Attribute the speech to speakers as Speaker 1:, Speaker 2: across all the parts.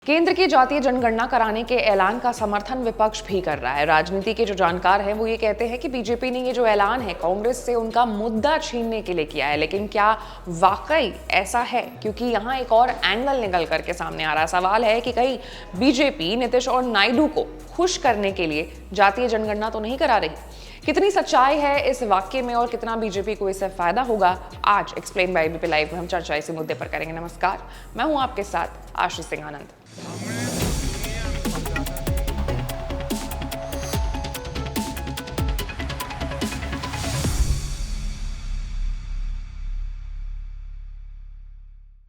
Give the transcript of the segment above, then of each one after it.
Speaker 1: केंद्र की जातीय जनगणना कराने के ऐलान का समर्थन विपक्ष भी कर रहा है। राजनीति के जो जानकार हैं वो ये कहते हैं कि बीजेपी ने ये जो ऐलान है कांग्रेस से उनका मुद्दा छीनने के लिए किया है, लेकिन क्या वाकई ऐसा है? क्योंकि यहाँ एक और एंगल निकल करके सामने आ रहा है। सवाल है कि कहीं बीजेपी नीतीश और नायडू को खुश करने के लिए जातीय जनगणना तो नहीं करा रही? कितनी सच्चाई है इस वाक्य में और कितना बीजेपी को इससे फायदा होगा, आज एक्सप्लेन बाय एबीपी लाइव में हम चर्चा इसी मुद्दे पर करेंगे। नमस्कार, मैं हूं आपके साथ आशीष सिंह आनंद।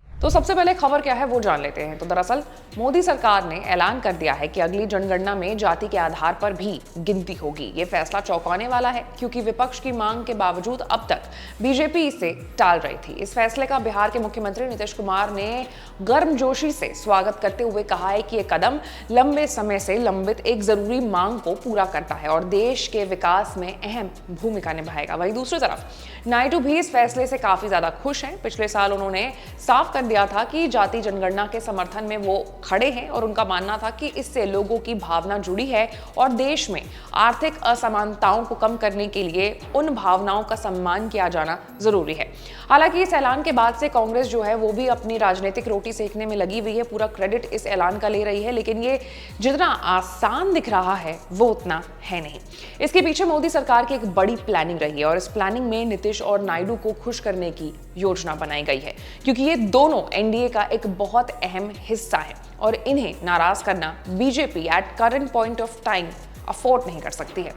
Speaker 1: तो सबसे पहले खबर क्या है वो जान लेते हैं। तो दरअसल मोदी सरकार ने ऐलान कर दिया है कि अगली जनगणना में जाति के आधार पर भी गिनती होगी। ये फैसला चौंकाने वाला है क्योंकि विपक्ष की मांग के बावजूद अब तक बीजेपी इसे टाल रही थी। इस फैसले का बिहार के मुख्यमंत्री नीतीश कुमार ने गर्मजोशी से स्वागत करते हुए कहा है कि ये कदम लंबे समय से लंबित एक जरूरी मांग को पूरा करता है और देश के विकास में अहम भूमिका निभाएगा। वहीं दूसरी तरफ नायडू भी इस फैसले से काफी ज्यादा खुश हैं। पिछले साल उन्होंने साफ कर दिया था कि जाति जनगणना के समर्थन में वो खड़े हैं और उनका मानना था कि इससे लोगों की भावना जुड़ी है और देश में आर्थिक असमानताओं को कम करने के लिए उन भावनाओं का सम्मान किया जाना जरूरी है। हालांकि इस ऐलान के बाद से कांग्रेस जो है वो भी अपनी राजनीतिक रोटी सेकने में लगी हुई है। पूरा क्रेडिट इस ऐलान का ले रही है, लेकिन ये जितना आसान दिख रहा है वो उतना है नहीं। इसके पीछे मोदी सरकार की एक बड़ी प्लानिंग रही है और इस प्लानिंग में नीतीश और नायडू को खुश करने की योजना बनाई गई है, क्योंकि ये दोनों एनडीए का एक बहुत अहम हिस्सा है और इन्हें नाराज करना BJP at current point of time afford नहीं कर सकती है।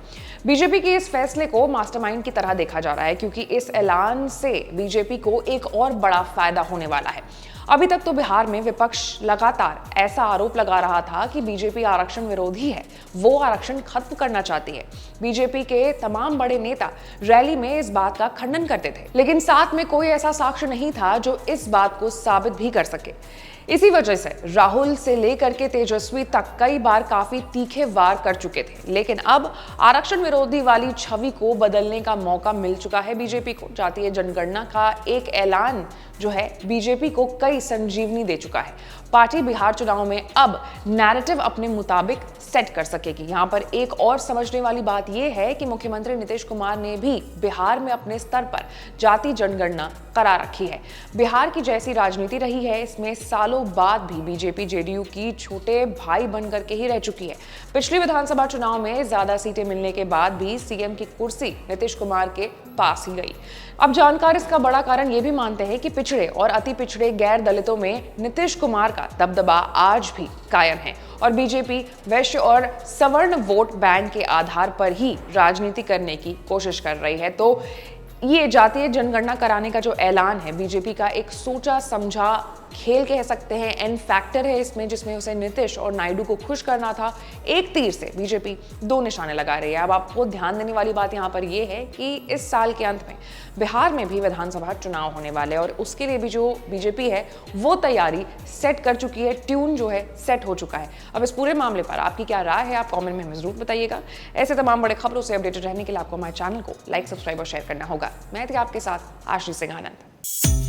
Speaker 1: बीजेपी के इस फैसले को मास्टरमाइंड की तरह देखा जा रहा है, क्योंकि इस ऐलान से बीजेपी को एक और बड़ा फायदा होने वाला है। अभी तक तो बिहार में विपक्ष लगातार ऐसा आरोप लगा रहा था कि बीजेपी आरक्षण विरोधी है, वो आरक्षण खत्म करना चाहती है। बीजेपी के तमाम बड़े नेता रैली में इस बात का खंडन करते थे, लेकिन साथ में कोई ऐसा साक्ष्य नहीं था जो इस बात को साबित भी कर सके। इसी वजह से राहुल से लेकर के तेजस्वी तक कई बार काफी तीखे वार कर चुके थे, लेकिन अब आरक्षण विरोधी वाली छवि को बदलने का मौका मिल चुका है बीजेपी को। जातीय जनगणना का एक ऐलान जो है बीजेपी को कई संजीवनी दे चुका है। पार्टी बिहार चुनाव में अब नैरेटिव अपने मुताबिक सेट कर सकेगी। यहाँ पर एक और समझने वाली बात यह है कि मुख्यमंत्री नीतीश कुमार ने भी बिहार में अपने स्तर पर जाति जनगणना करा रखी है। बिहार की जैसी राजनीति रही है, इसमें सालों बाद भी बीजेपी जेडीयू की छोटे भाई बनकर के ही रह चुकी है। पिछली विधानसभा चुनाव में ज्यादा सीटें मिलने के बाद भी सीएम की कुर्सी नीतीश कुमार के पास ही गई। अब जानकार इसका बड़ा कारण ये भी मानते हैं कि पिछड़े और अति पिछड़े गैर दलितों में नीतीश कुमार का दबदबा आज भी कायम है और बीजेपी वैश्य और सवर्ण वोट बैंक के आधार पर ही राजनीति करने की कोशिश कर रही है। तो ये जातीय जनगणना कराने का जो ऐलान है बीजेपी का एक सोचा समझा खेल कह सकते हैं, एंड फैक्टर है इसमें, जिसमें उसे नीतीश और नायडू को खुश करना था। एक तीर से बीजेपी दो निशाने लगा रही है। अब आपको ध्यान देने वाली बात यहाँ पर यह है कि इस साल के अंत में बिहार में भी विधानसभा चुनाव होने वाले और उसके लिए भी जो बीजेपी है वो तैयारी सेट कर चुकी है, ट्यून जो है सेट हो चुका है। अब इस पूरे मामले पर आपकी क्या राय है, आप कॉमेंट में हमें जरूर बताइएगा। ऐसे तमाम बड़े खबरों से अपडेटेड रहने के लिए आपको हमारे चैनल को लाइक, सब्सक्राइब और शेयर करना होगा। मैं थी आपके साथ आशीष सिंह आनंद।